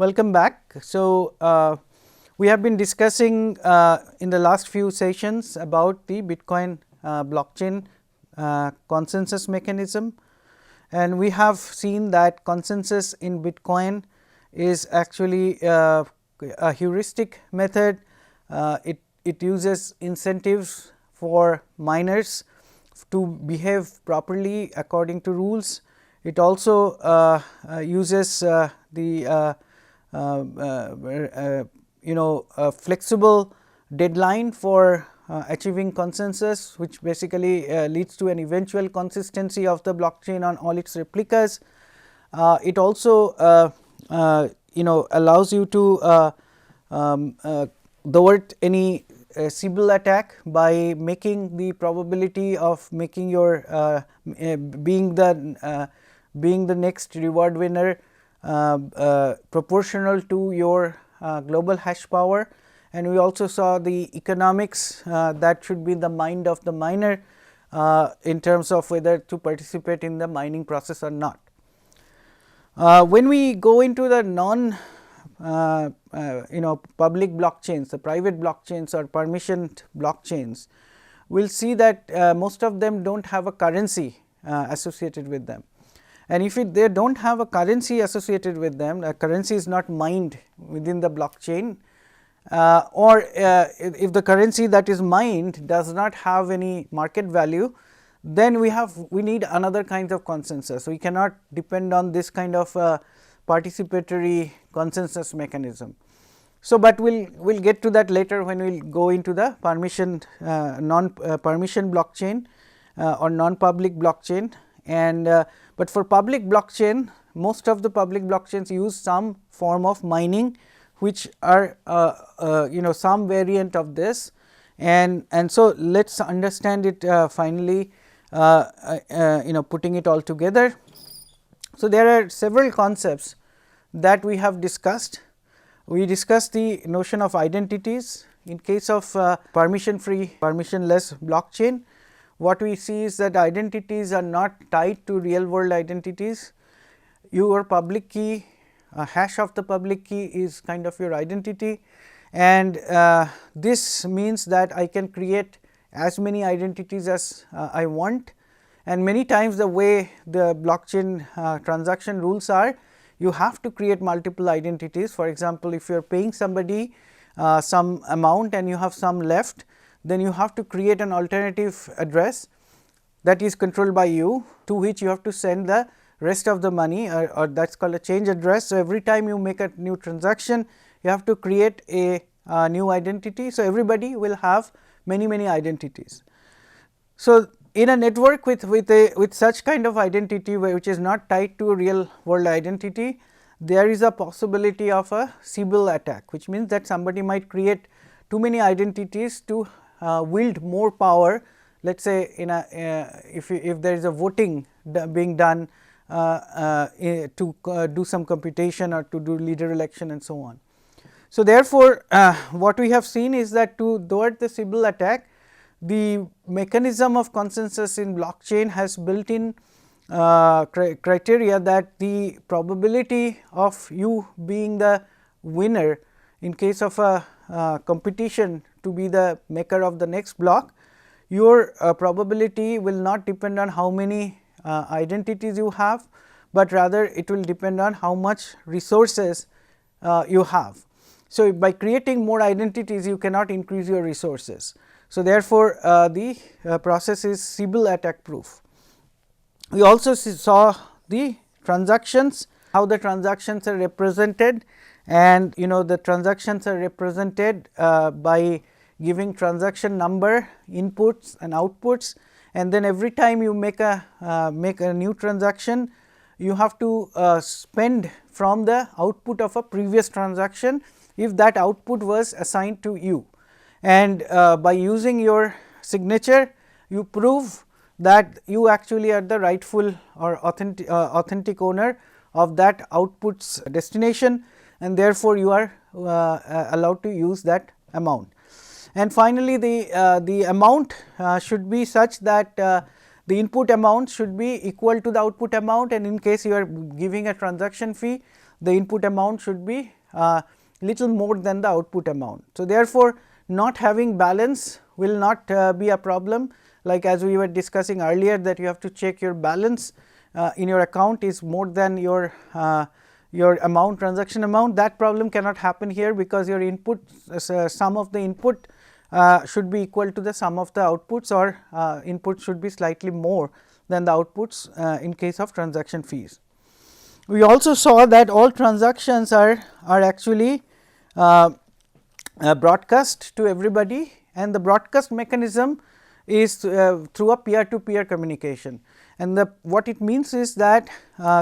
Welcome back. So, we have been discussing in the last few sessions about the Bitcoin blockchain consensus mechanism, and we have seen that consensus in Bitcoin is actually a heuristic method. It uses incentives for miners to behave properly according to rules. It also uses the flexible deadline for achieving consensus, which basically leads to an eventual consistency of the blockchain on all its replicas. It also allows you to thwart any Sybil attack by making the probability of making your being the next reward winner proportional to your global hash power. And we also saw the economics that should be in the mind of the miner in terms of whether to participate in the mining process or not. When we go into the public blockchains, the private blockchains or permissioned blockchains, we will see that most of them do not have a currency associated with them. And if they do not have a currency associated with them, a currency is not mined within the blockchain, or if the currency that is mined does not have any market value, then we need another kind of consensus. We cannot depend on this kind of participatory consensus mechanism. So, but we will get to that later when we will go into the permission permission blockchain or non-public blockchain. And but for public blockchain, most of the public blockchains use some form of mining, which are some variant of this, and so let us understand it finally, putting it all together. So, there are several concepts that we have discussed. We discussed the notion of identities. In case of permission free, permissionless blockchain, what we see is that identities are not tied to real world identities. Your public key, hash of the public key is kind of your identity, and this means that I can create as many identities as I want. And many times the way the blockchain transaction rules are, you have to create multiple identities. For example, if you are paying somebody some amount and you have some left, then you have to create an alternative address that is controlled by you, to which you have to send the rest of the money, or that is called a change address. So, every time you make a new transaction, you have to create a new identity. So, everybody will have many identities. So, in a network with such kind of identity which is not tied to a real world identity, there is a possibility of a Sybil attack, which means that somebody might create too many identities to wield more power. Let us say in a if there is a voting being done to do some computation or to do leader election and so on. So, therefore, what we have seen is that to thwart the Sybil attack, the mechanism of consensus in blockchain has built in criteria that the probability of you being the winner in case of a competition to be the maker of the next block, your probability will not depend on how many identities you have, but rather it will depend on how much resources you have. So, by creating more identities, you cannot increase your resources. So, therefore, the process is Sybil attack proof. We also saw the transactions, how the transactions are represented, and the transactions are represented by giving transaction number, inputs and outputs, and then every time you make a new transaction, you have to spend from the output of a previous transaction if that output was assigned to you. And by using your signature, you prove that you actually are the rightful or authentic owner of that output's destination, and therefore, you are allowed to use that amount. And finally, the amount should be such that the input amount should be equal to the output amount, and in case you are giving a transaction fee, the input amount should be little more than the output amount. So, therefore, not having balance will not be a problem, like as we were discussing earlier, that you have to check your balance in your account is more than your amount, transaction amount. That problem cannot happen here, because your input sum of the input should be equal to the sum of the outputs, or input should be slightly more than the outputs in case of transaction fees. We also saw that all transactions are actually broadcast to everybody, and the broadcast mechanism is through a peer to peer communication. And what it means is that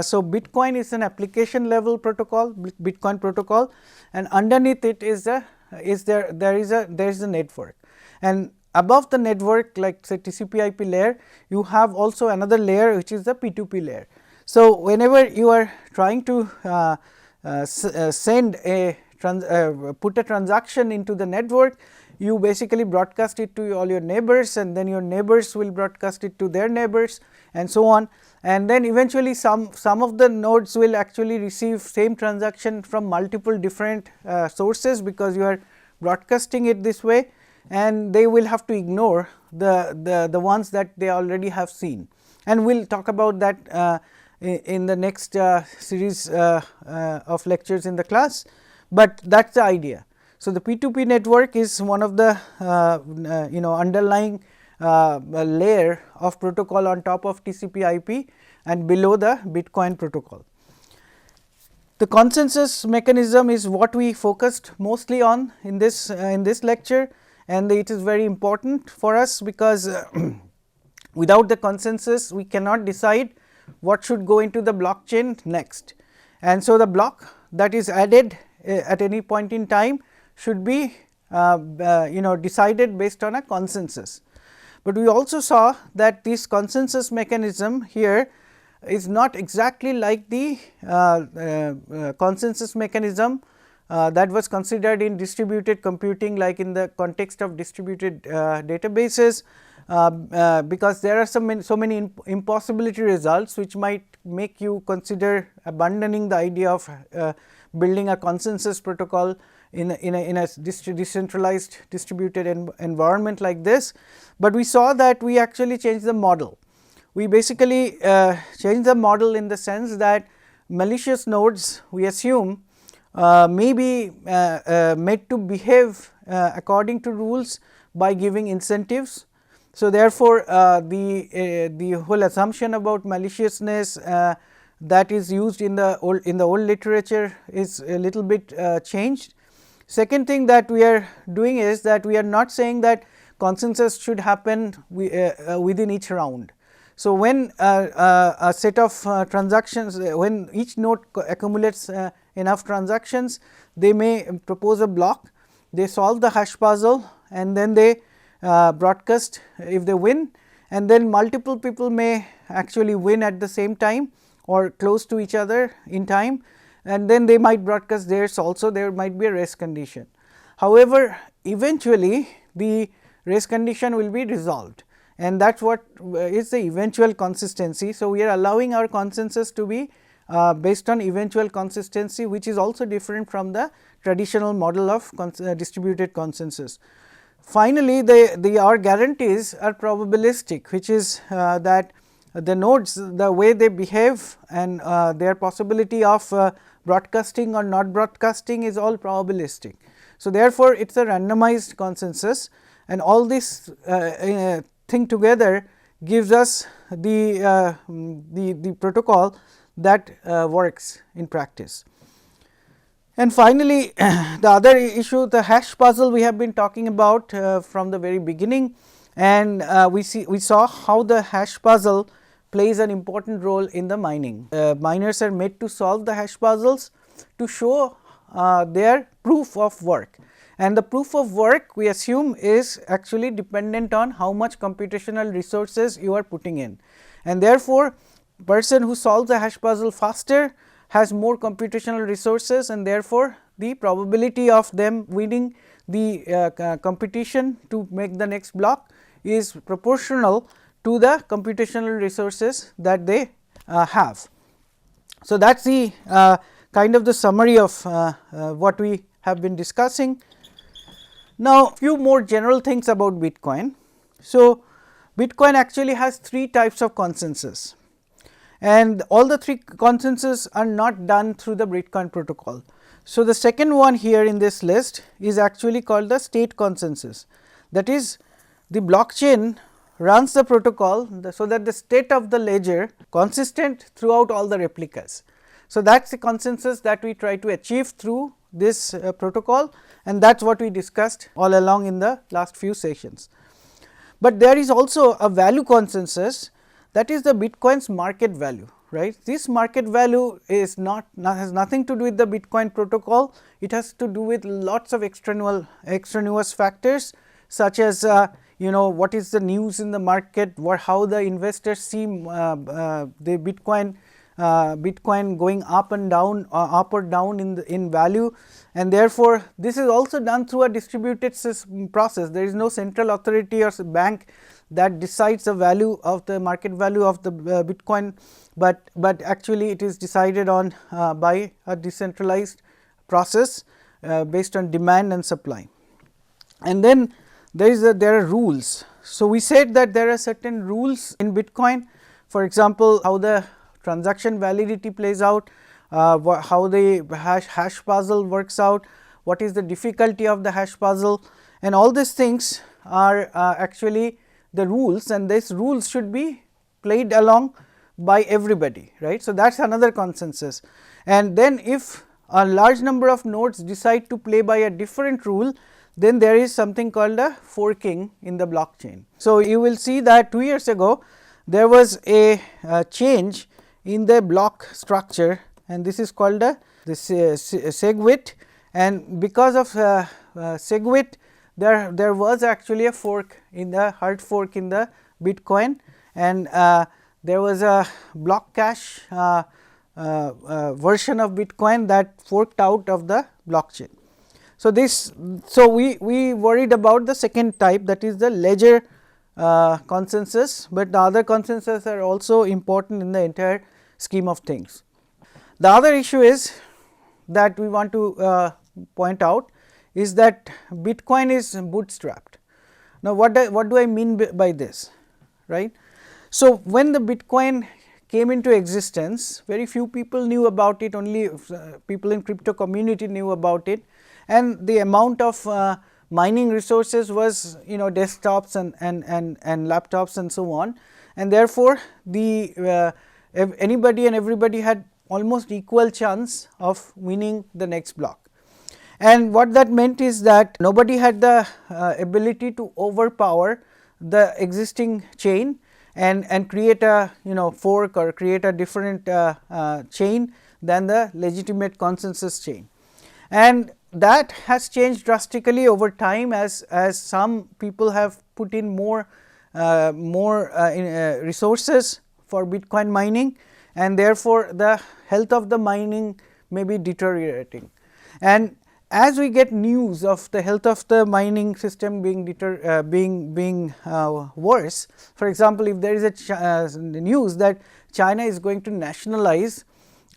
so Bitcoin is an application level protocol, Bitcoin protocol, and underneath it is there is a network, and above the network, like say TCP/IP layer, you have also another layer which is the P2P layer. So, whenever you are trying to send a put a transaction into the network, you basically broadcast it to all your neighbors, and then your neighbors will broadcast it to their neighbors, and so on. And then eventually some of the nodes will actually receive same transaction from multiple different sources, because you are broadcasting it this way, and they will have to ignore the ones that they already have seen. And we will talk about that in the next series of lectures in the class, but that is the idea. So, the P2P network is one of the underlying layer of protocol on top of TCP/IP and below the Bitcoin protocol. The consensus mechanism is what we focused mostly on in this lecture, and it is very important for us, because without the consensus we cannot decide what should go into the blockchain next. And so, the block that is added at any point in time should be decided based on a consensus. But we also saw that this consensus mechanism here is not exactly like the consensus mechanism that was considered in distributed computing, like in the context of distributed databases, because there are so many impossibility results which might make you consider abandoning the idea of building a consensus protocol in a decentralized distributed environment like this. But we saw that we actually changed the model. We basically changed the model in the sense that malicious nodes, we assume, may be made to behave according to rules by giving incentives. So, therefore, the whole assumption about maliciousness that is used in the old literature is a little bit changed. Second thing that we are doing is that we are not saying that consensus should happen within each round. So, when a set of transactions, when each node accumulates enough transactions, they may propose a block, they solve the hash puzzle, and then they broadcast if they win, and then multiple people may actually win at the same time or close to each other in time, and then they might broadcast theirs also. There might be a race condition. However, eventually the race condition will be resolved, and that is what is the eventual consistency. So, we are allowing our consensus to be based on eventual consistency, which is also different from the traditional model of distributed consensus. Finally, our guarantees are probabilistic, which is that the nodes, the way they behave and their possibility of broadcasting or not broadcasting is all probabilistic. So, therefore, it is a randomized consensus, and all this thing together gives us the protocol that works in practice. And finally, the other issue, the hash puzzle we have been talking about from the very beginning, and we saw how the hash puzzle plays an important role in the mining. Miners are made to solve the hash puzzles to show their proof of work, and the proof of work we assume is actually dependent on how much computational resources you are putting in, and therefore, person who solves the hash puzzle faster has more computational resources, and therefore, the probability of them winning the competition to make the next block is proportional to the computational resources that they have. So, that is the kind of the summary of what we have been discussing. Now, few more general things about Bitcoin. So, Bitcoin actually has 3 types of consensus, and all the 3 consensus are not done through the Bitcoin protocol. So, the second one here in this list is actually called the state consensus, that is the blockchain runs the protocol so that the state of the ledger consistent throughout all the replicas. So, that is the consensus that we try to achieve through this protocol, and that is what we discussed all along in the last few sessions. But there is also a value consensus, that is the Bitcoin's market value, right. This market value is has nothing to do with the Bitcoin protocol, it has to do with lots of extraneous factors, such as what is the news in the market, how the investors see the Bitcoin going up and down, up or down in value, and therefore, this is also done through a distributed process. There is no central authority or bank that decides the value of the market value of the Bitcoin, but actually it is decided on by a decentralized process based on demand and supply. And then there are rules. So, we said that there are certain rules in Bitcoin, for example, how the transaction validity plays out, how the hash puzzle works out, what is the difficulty of the hash puzzle, and all these things are actually the rules, and these rules should be played along by everybody, right. So, that is another consensus, and then if a large number of nodes decide to play by a different rule, then there is something called a forking in the blockchain. So, you will see that 2 years ago there was a change in the block structure, and this is called SegWit, and because of SegWit there was actually a fork in the hard fork in the Bitcoin, and there was a block cache version of Bitcoin that forked out of the blockchain. So, we worried about the second type, that is the ledger consensus, but the other consensus are also important in the entire scheme of things. The other issue is that we want to point out is that Bitcoin is bootstrapped. Now, what do I mean by this, right? So, when the Bitcoin came into existence, very few people knew about it, only people in crypto community knew about it, and the amount of mining resources was desktops and laptops and so on, and therefore, the anybody and everybody had almost equal chance of winning the next block. And what that meant is that nobody had the ability to overpower the existing chain and create a fork or create a different chain than the legitimate consensus chain. And that has changed drastically over time as some people have put in more resources for Bitcoin mining, and therefore, the health of the mining may be deteriorating. And as we get news of the health of the mining system being worse, for example, if there is a news that China is going to nationalize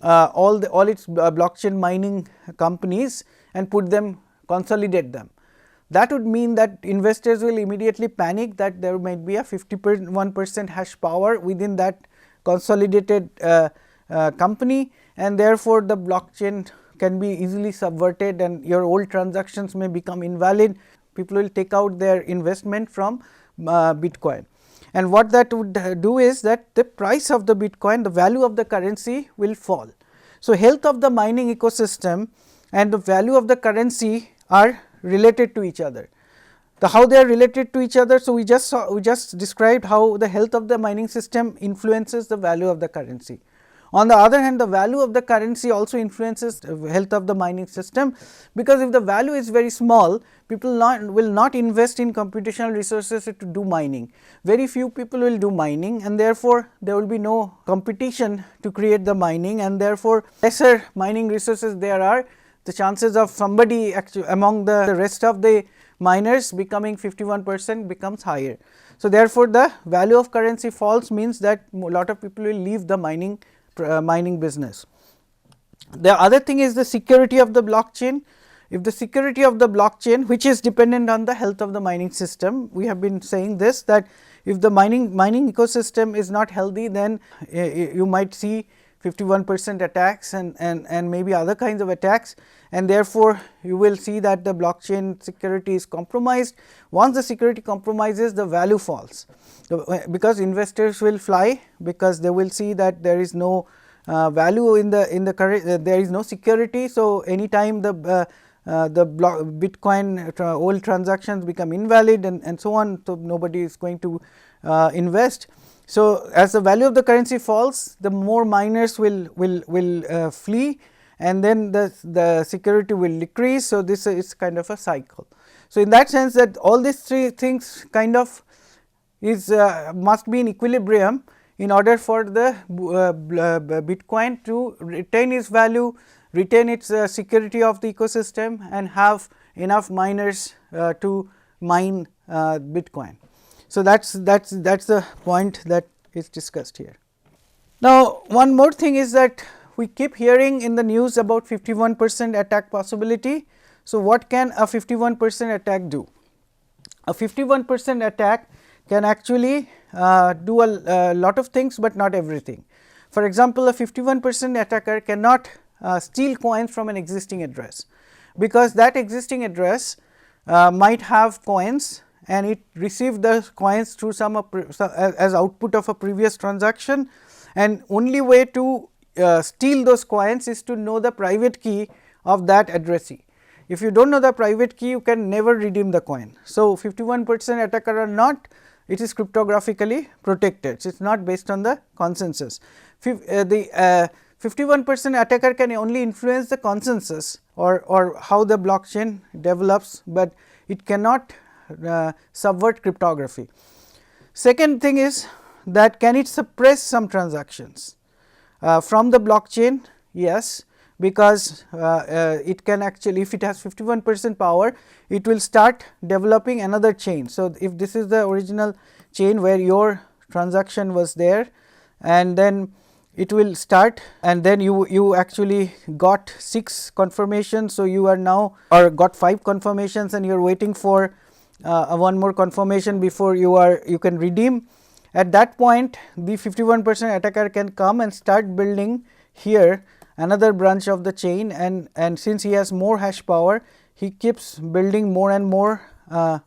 all its blockchain mining companies and consolidate them, that would mean that investors will immediately panic that there might be a 51% hash power within that consolidated company, and therefore, the blockchain can be easily subverted and your old transactions may become invalid. People will take out their investment from Bitcoin, and what that would do is that the price of the Bitcoin, the value of the currency will fall. So, health of the mining ecosystem and the value of the currency are related to each other. How they are related to each other? So, we just described how the health of the mining system influences the value of the currency. On the other hand, the value of the currency also influences the health of the mining system, because if the value is very small, people will not invest in computational resources to do mining. Very few people will do mining, and therefore, there will be no competition to create the mining, and therefore, lesser mining resources there are, the chances of somebody actually among the rest of the miners becoming 51% becomes higher. So, therefore, the value of currency falls means that a lot of people will leave the mining business. The other thing is the security of the blockchain. If the security of the blockchain, which is dependent on the health of the mining system, we have been saying this, that if the mining ecosystem is not healthy, then you might see 51% attacks and maybe other kinds of attacks, and therefore, you will see that the blockchain security is compromised. Once the security compromises, the value falls, because investors will fly, because they will see that there is no value in the current, there is no security. So, anytime the Bitcoin old transactions become invalid and so on, so nobody is going to invest. So, as the value of the currency falls, the more miners will flee, and then the security will decrease. So, this is kind of a cycle. So, in that sense, that all these three things kind of is must be in equilibrium in order for the Bitcoin to retain its value, retain its security of the ecosystem, and have enough miners to mine Bitcoin. So, that is the point that is discussed here. Now, one more thing is that we keep hearing in the news about 51% attack possibility. So, what can a 51% attack do? A 51% attack can actually do a lot of things, but not everything. For example, a 51% attacker cannot steal coins from an existing address, because that existing address might have coins, and it received the coins through some as output of a previous transaction, and only way to steal those coins is to know the private key of that addressee. If you do not know the private key, you can never redeem the coin. So, 51% attacker or not, it is cryptographically protected. It is not based on the consensus. The 51% attacker can only influence the consensus or how the blockchain develops, but it cannot subvert cryptography. Second thing is that can it suppress some transactions from the blockchain? Yes, because it can actually, if it has 51% power, it will start developing another chain. So, if this is the original chain where your transaction was there, and then it will start, and then you actually got 6 confirmations. So, you are now or got 5 confirmations, and you are waiting for one more confirmation before you can redeem. At that point, the 51% attacker can come and start building here another branch of the chain, and since he has more hash power, he keeps building more and more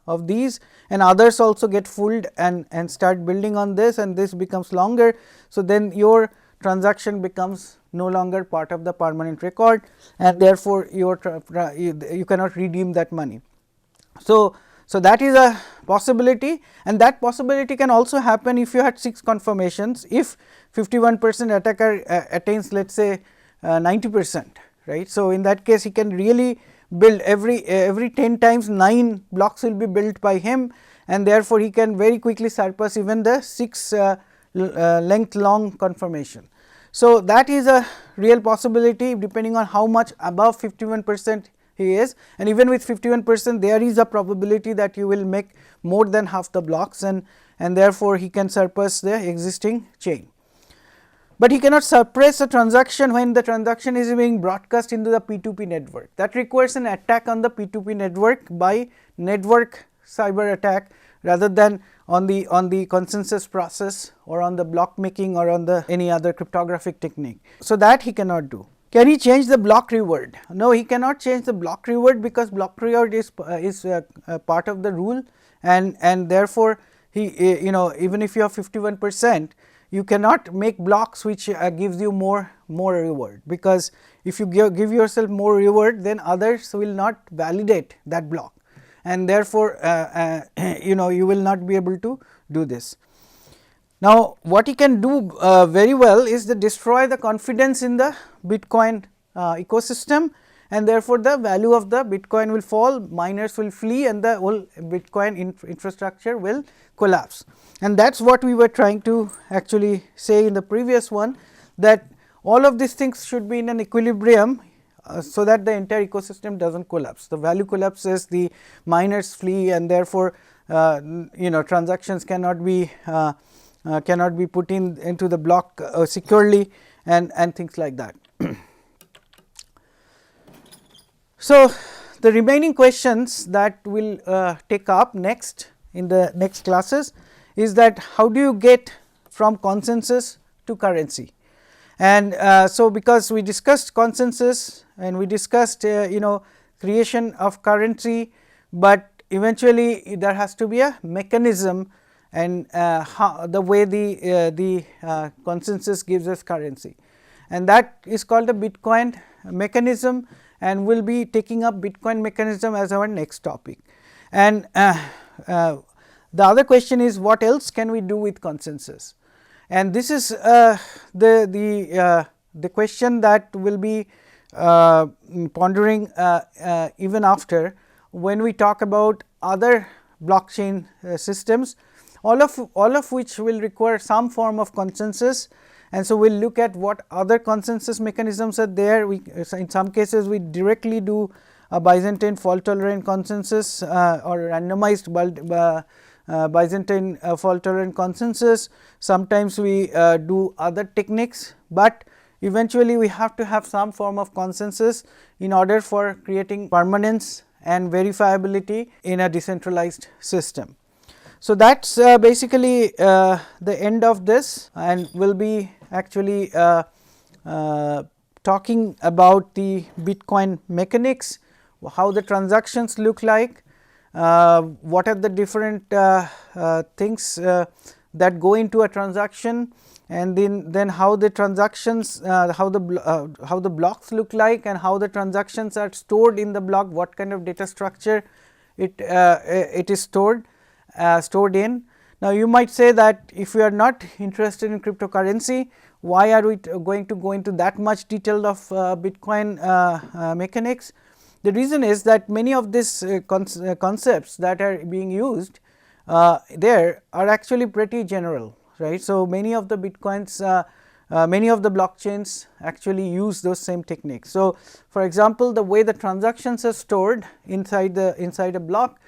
of these, and others also get fooled and start building on this, and this becomes longer. So, then your transaction becomes no longer part of the permanent record, and therefore, you cannot redeem that money. So, that is a possibility, and that possibility can also happen if you had 6 confirmations. If 51% attacker attains, let us say 90%, right. So, in that case, he can really build every 10 times 9 blocks will be built by him, and therefore, he can very quickly surpass even the 6 length long confirmation. So, that is a real possibility depending on how much above 51% he is, and even with 51% there is a probability that you will make more than half the blocks, and therefore, he can surpass the existing chain. But he cannot suppress a transaction when the transaction is being broadcast into the P2P network. That requires an attack on the P2P network by network cyber attack, rather than on the consensus process or on the block making or on the any other cryptographic technique. So, that he cannot do. Can he change the block reward? No, he cannot change the block reward, because block reward is part of the rule, and therefore, he even if you have 51%, you cannot make blocks which gives you more reward, because if you give yourself more reward, then others will not validate that block, and therefore, you will not be able to do this. Now, what he can do very well is to destroy the confidence in the Bitcoin ecosystem, and therefore, the value of the Bitcoin will fall, miners will flee, and the whole Bitcoin infrastructure will collapse. And that is what we were trying to actually say in the previous one, that all of these things should be in an equilibrium, so that the entire ecosystem does not collapse. The value collapses, the miners flee, and therefore, transactions cannot be put into the block securely, and things like that. So, the remaining questions that we will take up next in the next classes is that how do you get from consensus to currency. And so, because we discussed consensus and we discussed creation of currency, but eventually there has to be a mechanism and how the way the consensus gives us currency, and that is called the Bitcoin mechanism, and we will be taking up Bitcoin mechanism as our next topic. And the other question is, what else can we do with consensus? And this is the question that will be pondering even after when we talk about other blockchain systems, all of which will require some form of consensus. And so, we will look at what other consensus mechanisms are there. We in some cases we directly do a Byzantine fault tolerant consensus or randomized Byzantine fault tolerant consensus. Sometimes we do other techniques, but eventually we have to have some form of consensus in order for creating permanence and verifiability in a decentralized system. So, that is basically the end of this, and we will be actually talking about the Bitcoin mechanics, how the transactions look like, what are the different things that go into a transaction, and then how the transactions how the blocks look like, and how the transactions are stored in the block, what kind of data structure it is stored in. Now, you might say that if we are not interested in cryptocurrency, why are we going to go into that much detail of Bitcoin mechanics? The reason is that many of these concepts that are being used there are actually pretty general, right. So, many of the Bitcoins many of the blockchains actually use those same techniques. So, for example, the way the transactions are stored inside a block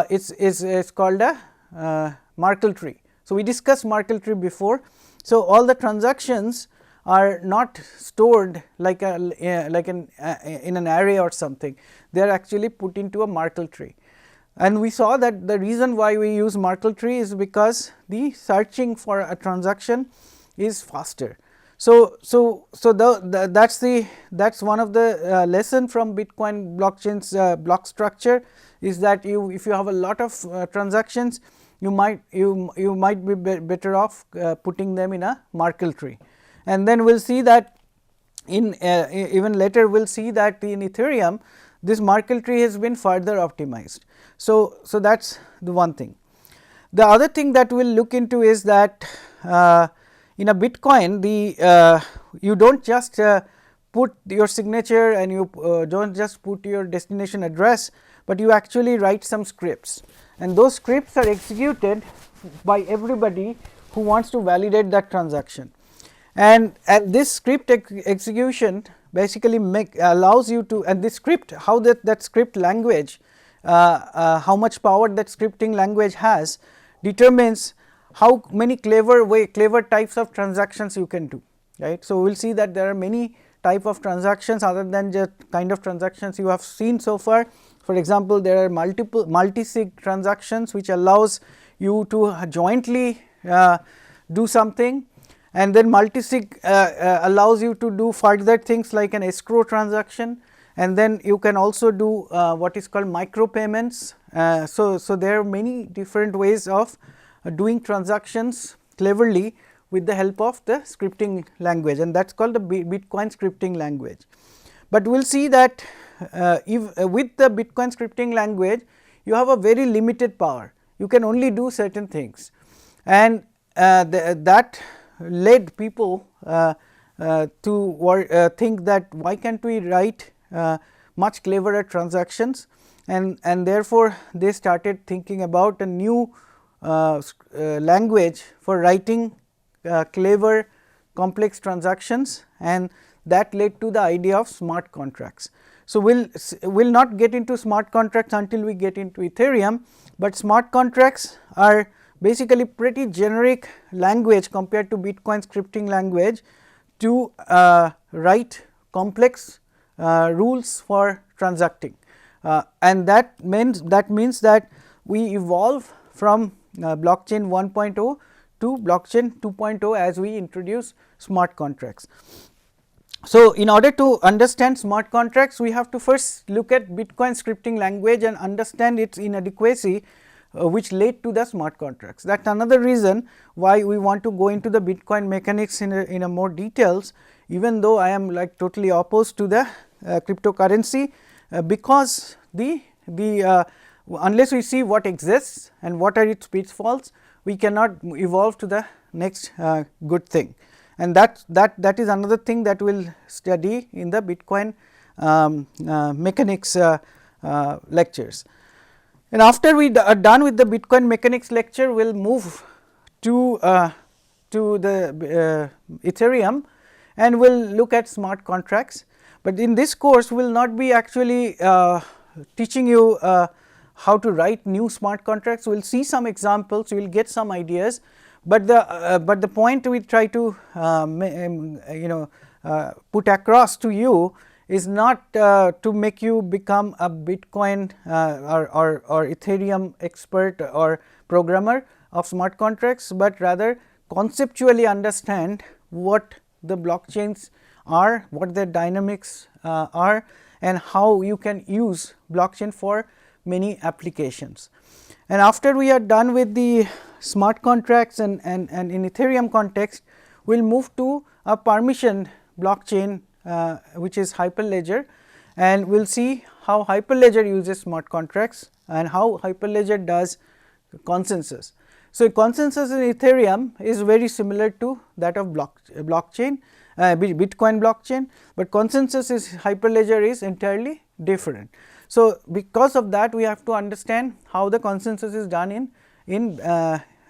is called a Merkle tree. So, we discussed Merkle tree before. So, all the transactions are not stored like in an array or something, they are actually put into a Merkle tree. And we saw that the reason why we use Merkle tree is because the searching for a transaction is faster. So, that is one of the lesson from Bitcoin blockchain's block structure, is that if you have a lot of transactions, you might be better off putting them in a Merkle tree. And then we will see that in even later we will see that in Ethereum this Merkle tree has been further optimized. So, that is the one thing. The other thing that we will look into is that in a Bitcoin, you do not just put your signature and you do not just put your destination address, but you actually write some scripts, and those scripts are executed by everybody who wants to validate that transaction. And this script execution basically allows you to, and this script, how that script language, how much power that scripting language has, determines how many clever types of transactions you can do, right. So, we will see that there are many type of transactions other than just kind of transactions you have seen so far. For example, there are multi-sig transactions which allows you to jointly do something, and then multi-sig allows you to do further things like an escrow transaction, and then you can also do what is called micro payments. So, there are many different ways of doing transactions cleverly with the help of the scripting language, and that is called the Bitcoin scripting language. But we will see that with the Bitcoin scripting language, you have a very limited power, you can only do certain things, and that led people to think that why can't we write much cleverer transactions, and therefore, they started thinking about a new language for writing clever complex transactions, and that led to the idea of smart contracts. So, we will not get into smart contracts until we get into Ethereum, but smart contracts are basically pretty generic language compared to Bitcoin scripting language to write complex rules for transacting, and that means that we evolve from blockchain 1.0 to blockchain 2.0 as we introduce smart contracts. So, in order to understand smart contracts, we have to first look at Bitcoin scripting language and understand its inadequacy which led to the smart contracts. That is another reason why we want to go into the Bitcoin mechanics in a more details, even though I am like totally opposed to the cryptocurrency, because unless we see what exists and what are its pitfalls, we cannot evolve to the next good thing. And that is another thing that we will study in the Bitcoin mechanics lectures. And after we are done with the Bitcoin mechanics lecture, we will move to the Ethereum, and we will look at smart contracts. But in this course, we will not be actually teaching you how to write new smart contracts. We will see some examples, we will get some ideas, but the point we try to put across to you is not to make you become a Bitcoin or Ethereum expert or programmer of smart contracts, but rather conceptually understand what the blockchains are, what their dynamics are, and how you can use blockchain for many applications. And after we are done with the smart contracts and in Ethereum context, we will move to a permission blockchain which is Hyperledger, and we will see how Hyperledger uses smart contracts and how Hyperledger does consensus. So, consensus in Ethereum is very similar to that of blockchain, Bitcoin blockchain, but consensus is Hyperledger is entirely different. So, because of that, we have to understand how the consensus is done in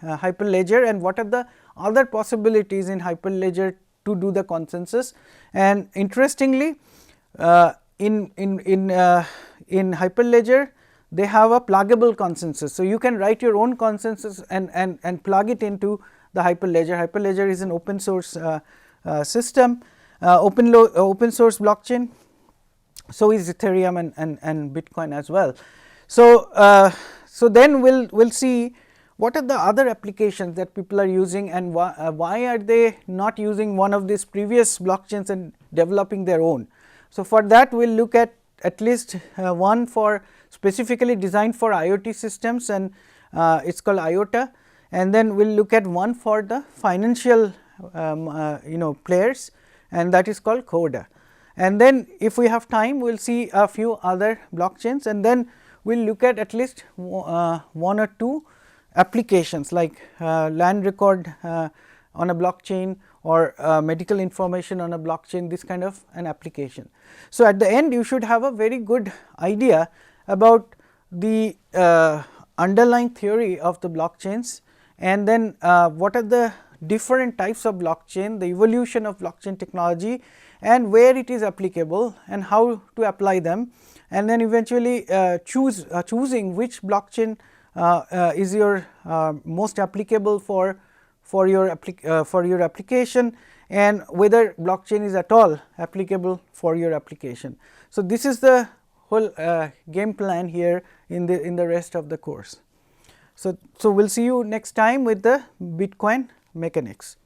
Hyperledger and what are the other possibilities in Hyperledger to do the consensus. And interestingly, in Hyperledger, they have a pluggable consensus. So, you can write your own consensus and plug it into the Hyperledger. Hyperledger is an open source system, open source blockchain. So is Ethereum and Bitcoin as well. So, so then we'll see what are the other applications that people are using, and why are they not using one of these previous blockchains and developing their own. So, for that we will look at least one for specifically designed for IoT systems, and it is called IOTA, and then we will look at one for the financial players, and that is called CODA. And then if we have time, we will see a few other blockchains, and then we will look at least one or two applications like land record on a blockchain or medical information on a blockchain, this kind of an application. So, at the end you should have a very good idea about the underlying theory of the blockchains, and then what are the different types of blockchain, the evolution of blockchain technology, and where it is applicable and how to apply them, and then eventually choosing which blockchain is your most applicable for your application, and whether blockchain is at all applicable for your application. So, this is the whole game plan here in the rest of the course. So we will see you next time with the Bitcoin mechanics.